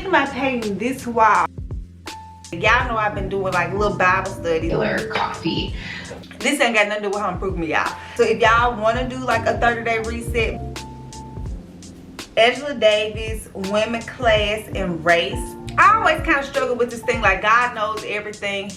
thinking about painting this wall. Y'all know I've been doing like little Bible studies or coffee. This ain't got nothing to do with home improvement, y'all. So if y'all want to do like a 30-day reset, Angela Davis, women, class, and race. I always kind of struggle with this thing, like God knows everything.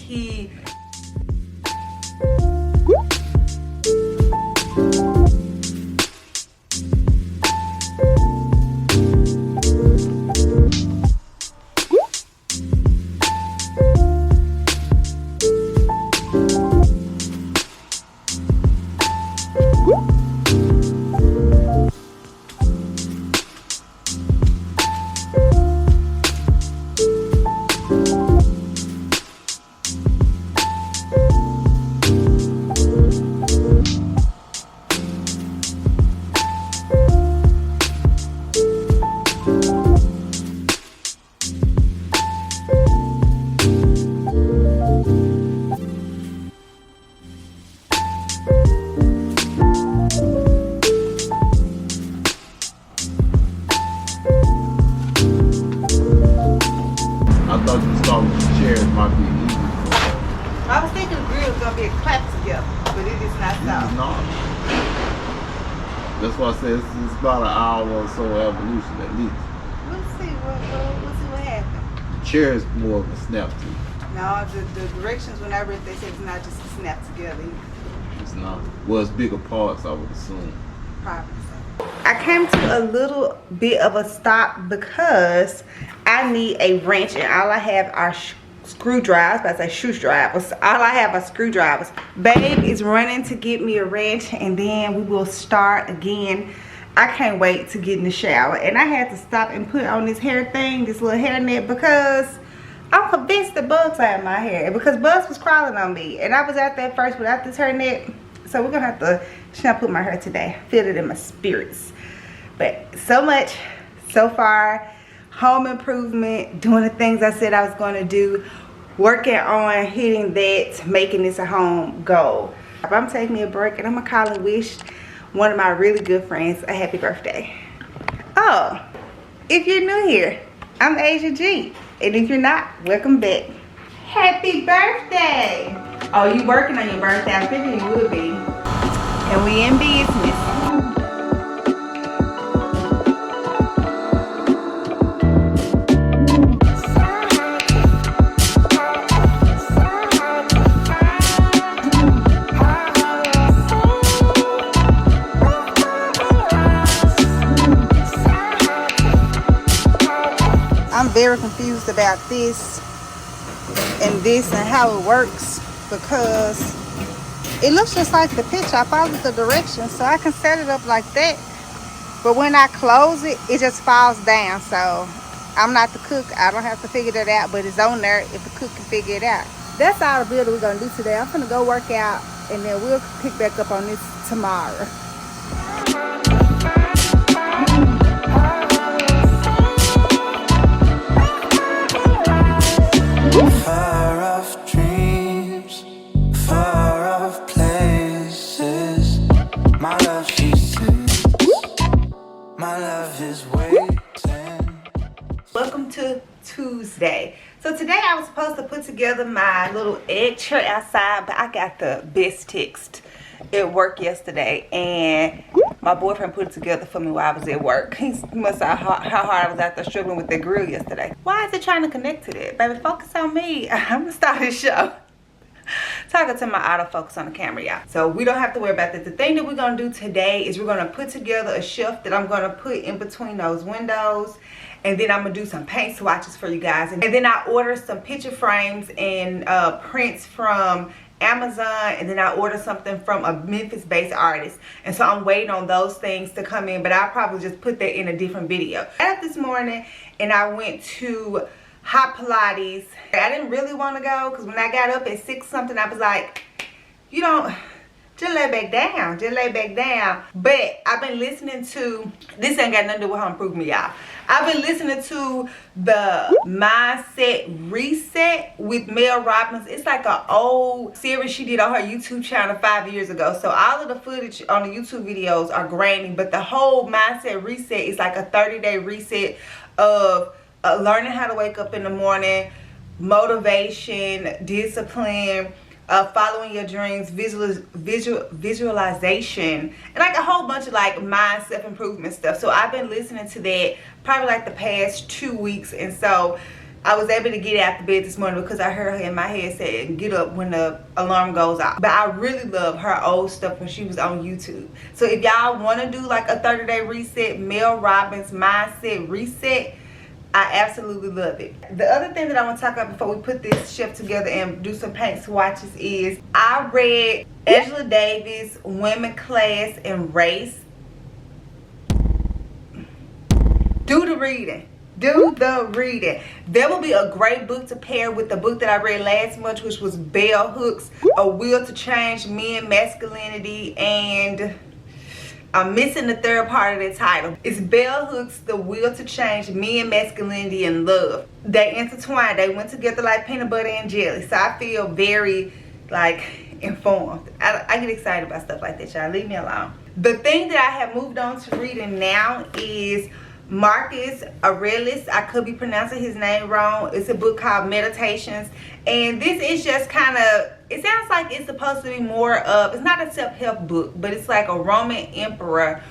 I was thinking the grill was gonna be a clap together, but it is not so. It's not. That's why I said it's about an hour or so evolution at least. We'll see what happens. The chair is more of a snap to it. No, the directions when I read, they said it's not just a snap together. It's not. Well, it's bigger parts, I would assume. Probably so. I came to a little bit of a stop because I need a wrench, and all I have are screwdrivers. But I say screwdrivers. All I have are screwdrivers. Babe is running to get me a wrench, and then we will start again. I can't wait to get in the shower. And I had to stop and put on this hair thing, this little hair net, because I'm convinced the bugs are in my hair, because bugs was crawling on me, and I was out there first without this hair net. So we're gonna have to shampoo my hair today. Feel it in my spirits. But so much so far. Home improvement, doing the things I said I was going to do, working on hitting that, making this a home goal. I'm taking me a break, and I'm gonna call and wish one of my really good friends a happy birthday. Oh, if you're new here, I'm Asia G, and if you're not, welcome back. Happy birthday! Oh, you working on your birthday? I figured you would be. And we in business. I'm very confused about this and how it works, because it looks just like the picture. I followed the directions, so I can set it up like that, but when I close it, it just falls down. So I'm not the cook, I don't have to figure that out, but it's on there if the cook can figure it out. That's all the building we're gonna do today. I'm gonna go work out, and then we'll pick back up on this tomorrow. Far off dreams, far off places. My love, she says, my love is waiting. Welcome to Tuesday. So today I was supposed to put together my little egg chair outside, but I got the best text at work yesterday, and my boyfriend put it together for me while I was at work. He must have how hard I was out there struggling with the grill yesterday. Why is it trying to connect to that? Baby, focus on me. I'm gonna start this show talking to my autofocus on the camera, y'all. So we don't have to worry about that. The thing that we're gonna do today is we're gonna put together a shelf that I'm gonna put in between those windows, and then I'm gonna do some paint swatches for you guys, and then I ordered some picture frames and prints from Amazon, and then I ordered something from a Memphis-based artist, and so I'm waiting on those things to come in, but I'll probably just put that in a different video. I got up this morning and I went to Hot Pilates. I didn't really want to go, because when I got up at 6 something, I was like, you don't, just lay back down, just lay back down. But I've been listening to, this ain't got nothing to do with home improvement, y'all. I've been listening to the Mindset Reset with Mel Robbins. It's like an old series she did on her YouTube channel 5 years ago. So all of the footage on the YouTube videos are grainy, but the whole Mindset Reset is like a 30-day reset of learning how to wake up in the morning, motivation, discipline, following your dreams, visualization, and like a whole bunch of like mind self-improvement stuff. So I've been listening to that probably like the past 2 weeks, and so I was able to get out the bed this morning because I heard her in my head saying get up when the alarm goes off. But I really love her old stuff when she was on YouTube. So if y'all want to do like a 30-day reset, Mel Robbins Mindset Reset, I absolutely love it. The other thing that I want to talk about before we put this shelf together and do some paint swatches is I read Angela Davis, Women, Class, and Race. Do the reading. Do the reading. There will be a great book to pair with the book that I read last month, which was Bell Hooks, A Will to Change Men, Masculinity, and I'm missing the third part of the title. It's Bell Hooks, The Will to Change Men, Masculinity, and Love. They intertwined. They went together like peanut butter and jelly. So I feel very like informed. I get excited about stuff like that, y'all. Leave me alone. The thing that I have moved on to reading now is Marcus Aurelius. I could be pronouncing his name wrong. It's a book called Meditations, and this is just kind of, it sounds like it's supposed to be more of, it's not a self-help book, but it's like a Roman emperor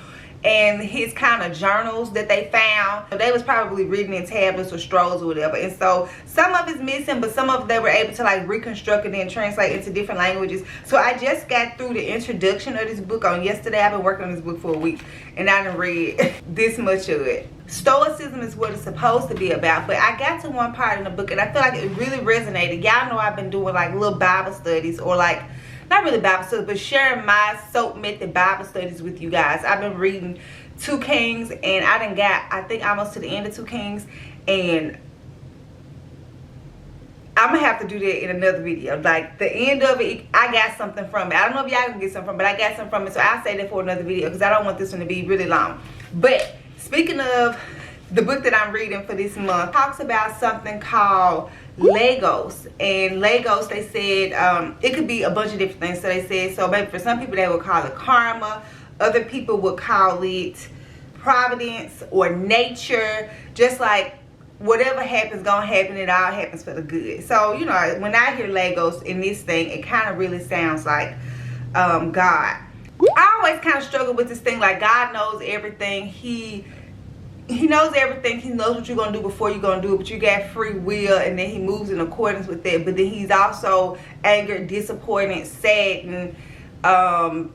and his kind of journals that they found. They was probably written in tablets or scrolls or whatever, and so some of it's missing, but some of it they were able to like reconstruct it and translate into different languages. So I just got through the introduction of this book on yesterday. I've been working on this book for a week and I done read this much of it. Stoicism is what it's supposed to be about, but I got to one part in the book and I feel like it really resonated. Y'all know I've been doing like little Bible studies, or like not really Bible studies, but sharing my soap method Bible studies with you guys. I've been reading 2 Kings, and I done got, I think, almost to the end of 2 Kings, and I'm gonna have to do that in another video. Like the end of it, I got something from it. I don't know if y'all can get something from it, but I got something from it, so I'll say that for another video because I don't want this one to be really long. But speaking of the book that I'm reading for this month, talks about something called Legos. And Legos, they said it could be a bunch of different things. So they said, so maybe for some people they would call it karma, other people would call it providence or nature. Just like whatever happens gonna happen, it all happens for the good. So you know, when I hear Legos in this thing, it kind of really sounds like God. I always kind of struggle with this thing, like God knows everything. He knows everything. He knows what you're going to do before you're going to do it, but you got free will, and then he moves in accordance with that. But then he's also angered, disappointed, saddened by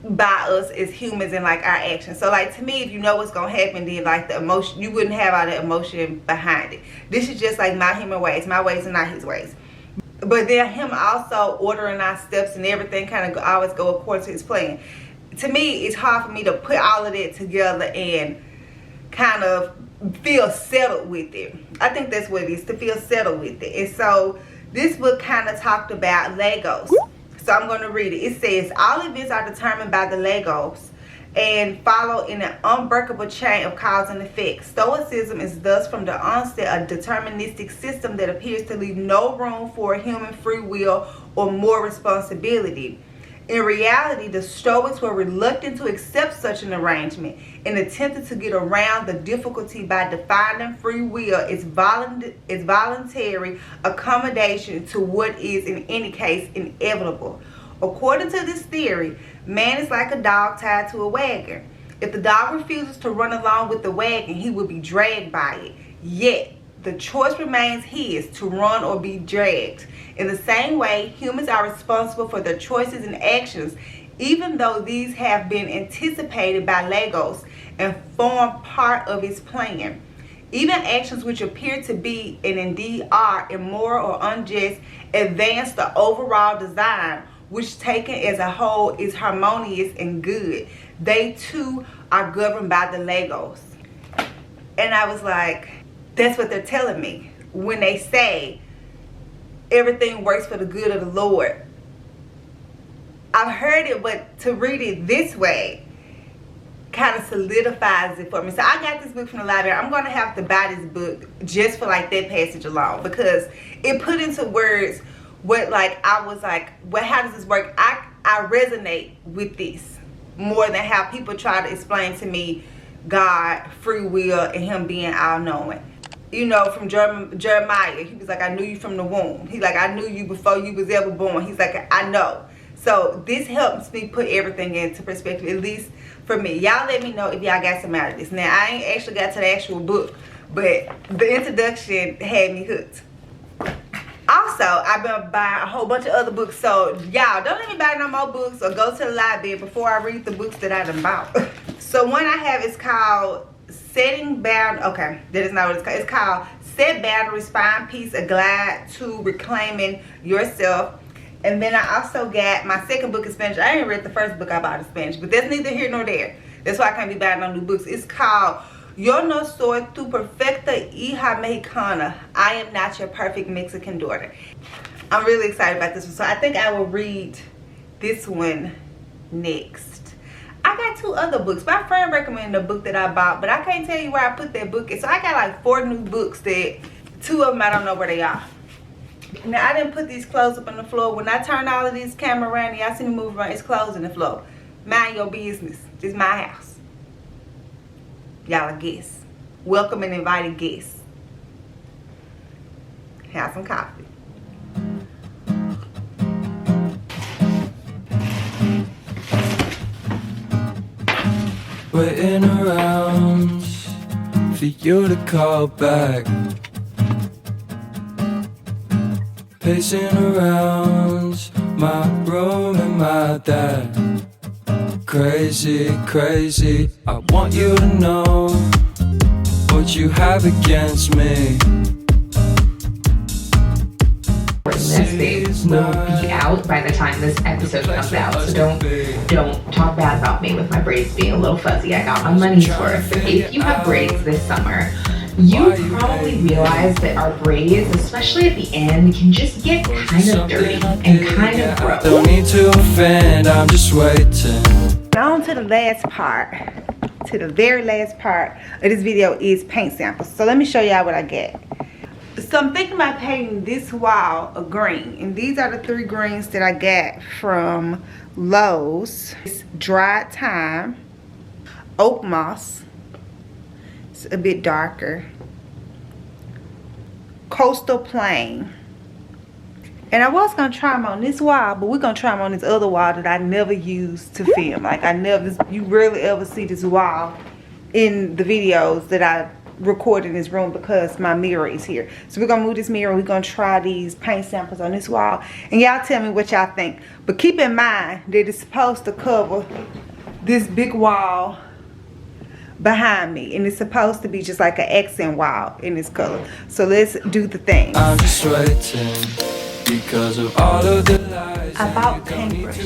us as humans and like our actions. So like to me, if you know what's going to happen, then like the emotion, you wouldn't have all the emotion behind it. This is just like my human ways. My ways are not his ways. But then him also ordering our steps and everything kind of always go according to his plan. To me, it's hard for me to put all of that together and kind of feel settled with it. I think that's what it is, to feel settled with it. And so this book kind of talked about Legos. So I'm going to read it. It says, all events are determined by the Legos and follow in an unbreakable chain of cause and effect. Stoicism is thus from the onset a deterministic system that appears to leave no room for human free will or more responsibility. In reality, the Stoics were reluctant to accept such an arrangement and attempted to get around the difficulty by defining free will as voluntary accommodation to what is, in any case, inevitable. According to this theory, man is like a dog tied to a wagon. If the dog refuses to run along with the wagon, he will be dragged by it. Yet, the choice remains his to run or be dragged. In the same way, humans are responsible for their choices and actions, even though these have been anticipated by Legos and form part of his plan. Even actions which appear to be, and indeed are, immoral or unjust, advance the overall design, which taken as a whole is harmonious and good. They too are governed by the Legos. And I was like, that's what they're telling me when they say everything works for the good of the Lord. I've heard it, but to read it this way kind of solidifies it for me. So I got this book from the library. I'm going to have to buy this book just for like that passage alone, because it put into words what, like, I was like, well, how does this work? I resonate with this more than how people try to explain to me God, free will, and him being all-knowing. you know, from Jeremiah. He was like, I knew you from the womb. He's like, I knew you before you was ever born. He's like, I know. So this helps me put everything into perspective, at least for me. Y'all let me know if y'all got some out of this. Now, I ain't actually got to the actual book, but the introduction had me hooked. Also, I've been buying a whole bunch of other books. So y'all, don't let me buy no more books or go to the library before I read the books that I done bought. So one I have is called Setting Bound. Okay, that is not what it's called. It's called Set Boundaries, Find Peace, A Guide to Reclaiming Yourself. And then I also got my second book in Spanish. I ain't read the first book I bought in Spanish, but that's neither here nor there. That's why I can't be buying no new books. It's called Yo no soy tu perfecta hija mexicana. I am not your perfect Mexican daughter. I'm really excited about this one. So I think I will read this one next. I got 2 other books. My friend recommended a book that I bought, but I can't tell you where I put that book in. So I got like 4 new books that 2 of them I don't know where they are. Now I didn't put these clothes up on the floor. When I turn all of these camera around, y'all see me move around, it's clothes on the floor. Mind your business. This is my house. Y'all are guests. Welcome and invited guests. Have some coffee. Waiting around for you to call back. Pacing around my room and my dad. Crazy, crazy, I want you to know what you have against me. This will be out by the time this episode comes out, so don't talk bad about me with my braids being a little fuzzy. I got my money's worth. If you have braids this summer, you probably realize that our braids, especially at the end, can just get kind of dirty and kind of gross. Don't need to offend, I'm just waiting. On to the last part, to the very last part of this video is paint samples. So let me show y'all what I get. So I'm thinking about painting this wall a green, and these are the 3 greens that I got from Lowe's. It's Dried Thyme, Oak Moss, it's a bit darker, Coastal Plain. And I was gonna try them on this wall, but we're gonna try them on this other wall that I never use to film. Like you rarely ever see this wall in the videos that I record in this room because my mirror is here. So we're gonna move this mirror, we're gonna try these paint samples on this wall, and y'all tell me what y'all think. But keep in mind that it's supposed to cover this big wall behind me, and it's supposed to be just like an accent wall in this color. So let's do the thing. I'm just waiting. Because of all of the lies I bought paintbrush.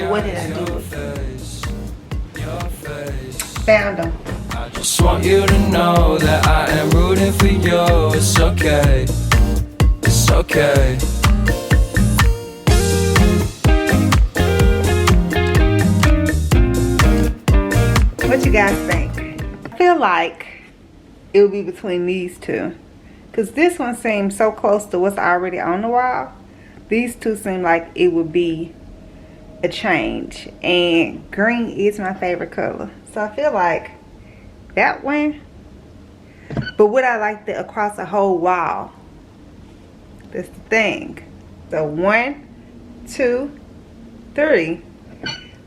What did I do? Found them. I just want you to know that I am rooting for you. It's okay. It's okay. What you guys think? I feel like it would be between these 2, because this one seems so close to what's already on the wall. These 2 seem like it would be a change, and green is my favorite color, so I feel like that one. But would I like that across the whole wall? That's the thing. So 1, 2, 3.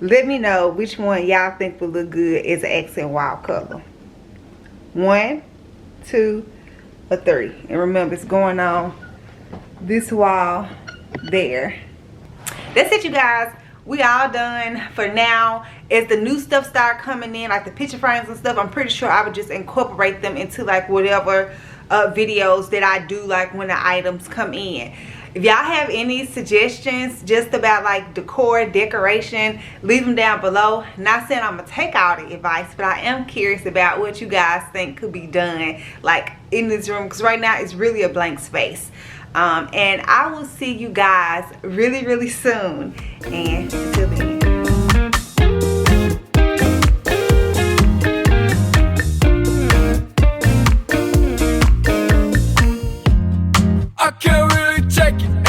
Let me know which one y'all think would look good as an accent wall color. 1, 2, or 3. And remember, it's going on this wall there. That's it, you guys. We all done for now. As the new stuff start coming in, like the picture frames and stuff, I'm pretty sure I would just incorporate them into like whatever videos that I do, like when the items come in. If y'all have any suggestions just about like decor, decoration, leave them down below. Not saying I'm gonna take all the advice, but I am curious about what you guys think could be done like in this room, because right now it's really a blank space. And I will see you guys really soon, and until then.